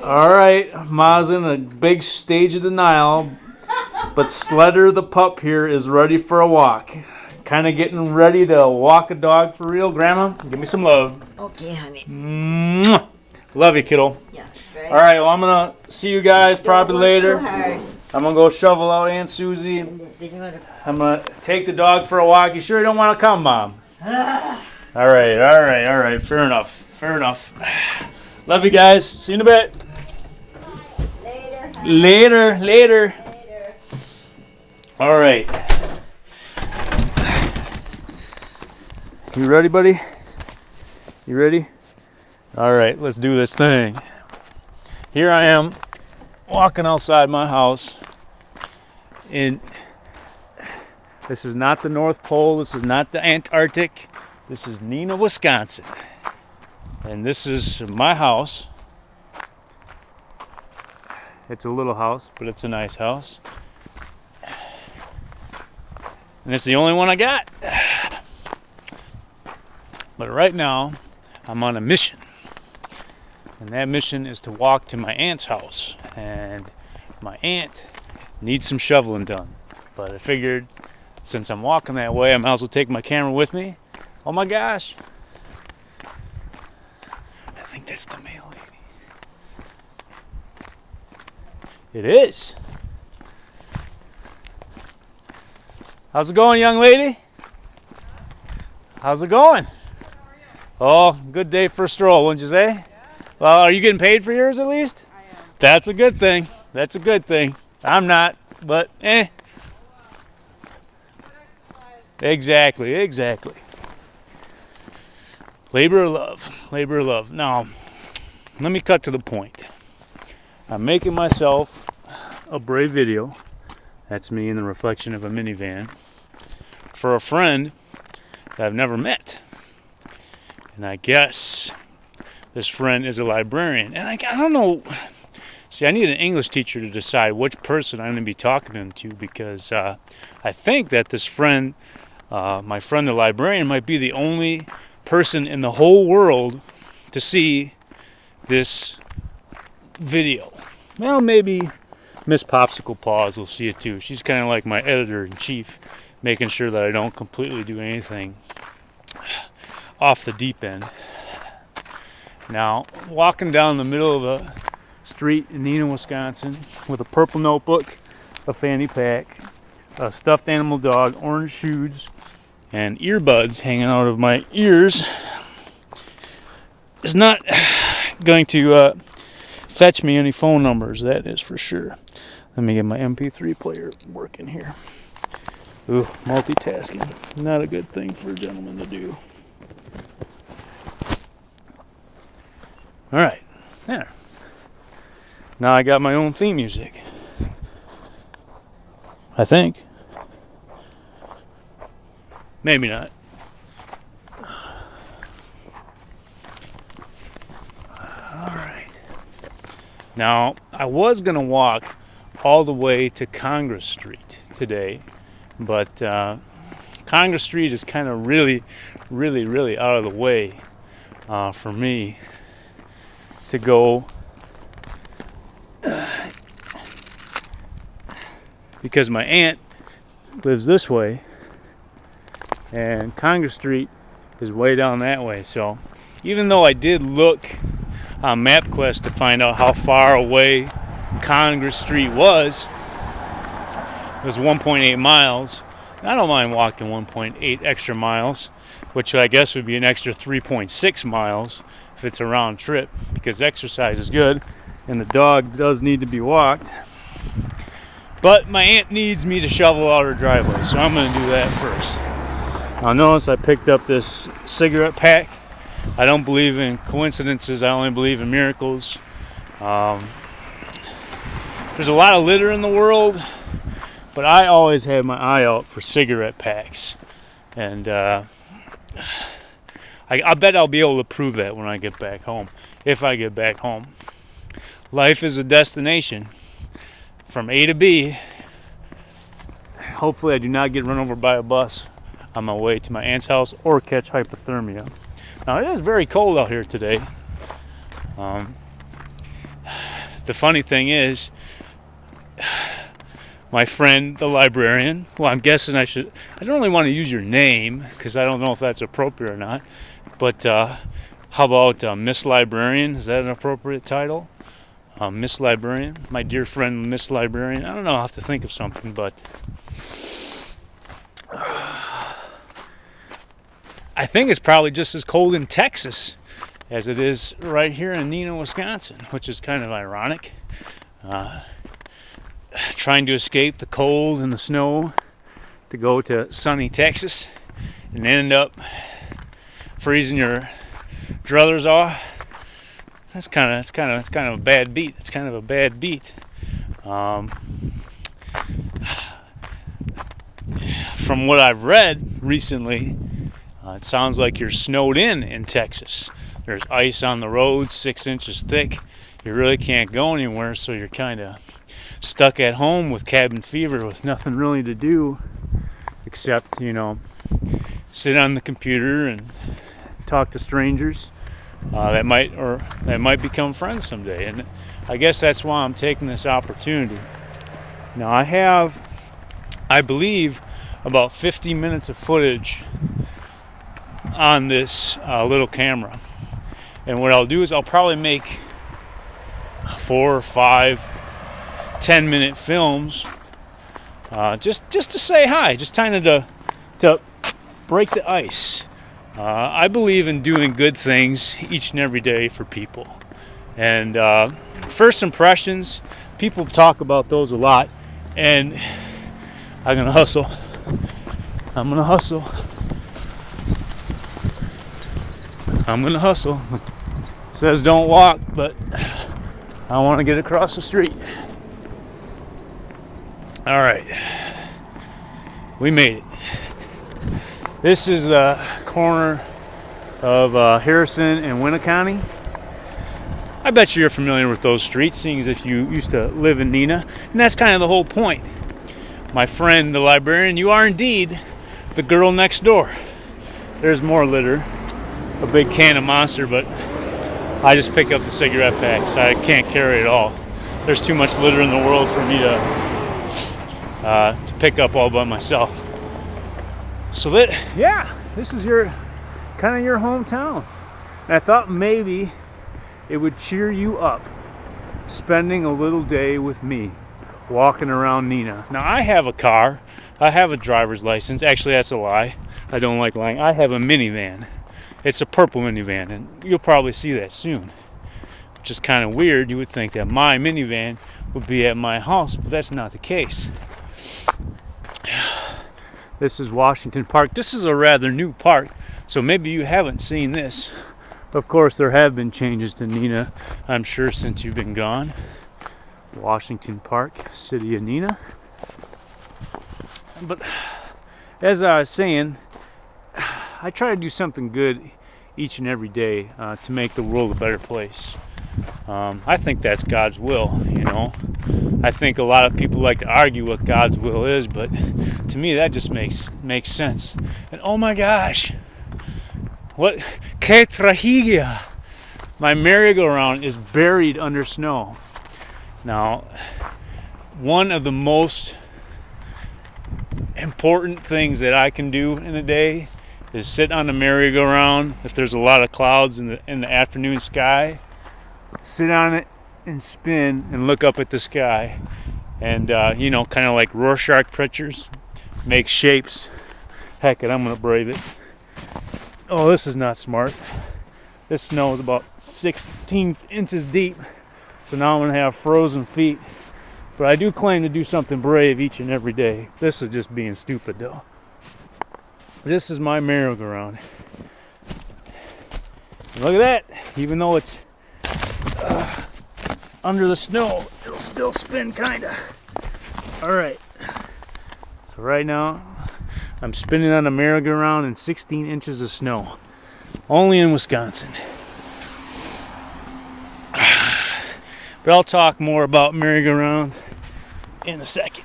All right, Ma's in a big stage of denial, but Sledder the pup here is ready for a walk. Kind of getting ready to walk a dog for real. Grandma, give me some love. Okay, honey. Mwah. Love you, kiddo. Yeah, right. All right, well, I'm going to see you guys probably later. Too hard. I'm going to go shovel out Aunt Susie. I'm going to take the dog for a walk. You sure you don't want to come, Mom? All right. Fair enough. Love you guys. See you in a bit. Later. All right. You ready, buddy? You ready? All right, let's do this thing. Here I am walking outside my house. This is not the North Pole. This is not the Antarctic. This is Neenah, Wisconsin. And this is my house. It's a little house, but it's a nice house. And it's the only one I got. But right now, I'm on a mission. And that mission is to walk to my aunt's house. And my aunt needs some shoveling done. But I figured, since I'm walking that way, I might as well take my camera with me. Oh my gosh. I think that's the mail lady. It is. How's it going, young lady? How's it going? Oh, good day for a stroll, wouldn't you say? Yeah. Well, are you getting paid for yours at least? I am. That's a good thing. I'm not, but Exactly. Labor of love. Now, let me cut to the point. I'm making myself a brave video. That's me in the reflection of a minivan. For a friend that I've never met. And I guess this friend is a librarian. And I don't know. See, I need an English teacher to decide which person I'm going to be talking to because I think that this friend, my friend the librarian, might be the only person in the whole world to see this video. Well, maybe Miss Popsicle Paws will see it too. She's kind of like my editor-in-chief, making sure that I don't completely do anything off the deep end. Now, walking down the middle of a street in Neenah, Wisconsin with a purple notebook, a fanny pack, a stuffed animal dog, orange shoes, and earbuds hanging out of my ears is not going to fetch me any phone numbers, that is for sure. Let me get my MP3 player working here. Ooh, multitasking. Not a good thing for a gentleman to do. Alright, there. Now I got my own theme music. I think. Maybe not. Alright. Now, I was going to walk all the way to Congress Street today, but Congress Street is kind of really out of the way for me to go because my aunt lives this way and Congress Street is way down that way. So even though I did look on MapQuest to find out how far away Congress Street was, it was 1.8 miles. I don't mind walking 1.8 extra miles, which I guess would be an extra 3.6 miles if it's a round trip, because exercise is good and the dog does need to be walked. But my aunt needs me to shovel out her driveway, so I'm going to do that first. Now notice I picked up this cigarette pack. I don't believe in coincidences, I only believe in miracles. There's a lot of litter in the world, but I always have my eye out for cigarette packs. And I bet I'll be able to prove that when I get back home, if I get back home. Life is a destination from A to B. Hopefully I do not get run over by a bus on my way to my aunt's house or catch hypothermia. Now it is very cold out here today. the funny thing is, my friend, the librarian, well, I'm guessing I don't really want to use your name because I don't know if that's appropriate or not, but how about Miss Librarian? Is that an appropriate title? Miss Librarian, my dear friend Miss Librarian. I don't know, I'll have to think of something, but I think it's probably just as cold in Texas as it is right here in Neenah, Wisconsin, which is kind of ironic. Trying to escape the cold and the snow to go to sunny Texas and end up freezing your druthers off. That's kind of a bad beat. It's kind of a bad beat. From what I've read recently, it sounds like you're snowed in Texas. There's ice on the roads, 6 inches thick. You really can't go anywhere, so you're kind of stuck at home with cabin fever with nothing really to do except, sit on the computer and talk to strangers that might become friends someday. And I guess that's why I'm taking this opportunity. Now I believe, about 50 minutes of footage on this little camera. And what I'll do is I'll probably make 4 or 5 10-minute films just to say hi, just kind of to break the ice. I believe in doing good things each and every day for people. And first impressions, people talk about those a lot. And I'm going to hustle. I'm going to hustle. I'm going to hustle. It says don't walk, but I want to get across the street. All right. We made it. This is the corner of Harrison and Winneconne. I bet you're familiar with those streets, seeing as if you used to live in Neenah. And that's kind of the whole point. My friend, the librarian, you are indeed the girl next door. There's more litter. A big can of Monster, but I just pick up the cigarette packs. I can't carry it all. There's too much litter in the world for me to pick up all by myself. So this is your hometown. And I thought maybe it would cheer you up spending a little day with me walking around Neenah. Now I have a car. I have a driver's license. Actually, that's a lie. I don't like lying. I have a minivan. It's a purple minivan, and you'll probably see that soon. Which is kind of weird. You would think that my minivan would be at my house, but that's not the case. This is Washington Park. This is a rather new park, so maybe you haven't seen this. Of course, there have been changes to Neenah, I'm sure, since you've been gone. Washington Park, city of Neenah. But as I was saying, I try to do something good each and every day to make the world a better place. I think that's God's will, I think a lot of people like to argue what God's will is, but to me that just makes sense. And oh my gosh, what que tragedia! My merry-go-round is buried under snow. Now, one of the most important things that I can do in a day is sit on the merry-go-round. If there's a lot of clouds in the afternoon sky, sit on it and spin and look up at the sky, and kind of like Rorschach pictures, make shapes. Heck it, I'm gonna brave it. Oh, this is not smart. This snow is about 16 inches deep, so now I'm gonna have frozen feet. But I do claim to do something brave each and every day. This is just being stupid though. This is my merry-go-round. Look at that. Even though it's under the snow, it'll still spin kinda. Alright. So right now, I'm spinning on a merry-go-round in 16 inches of snow. Only in Wisconsin. But I'll talk more about merry-go-rounds in a second.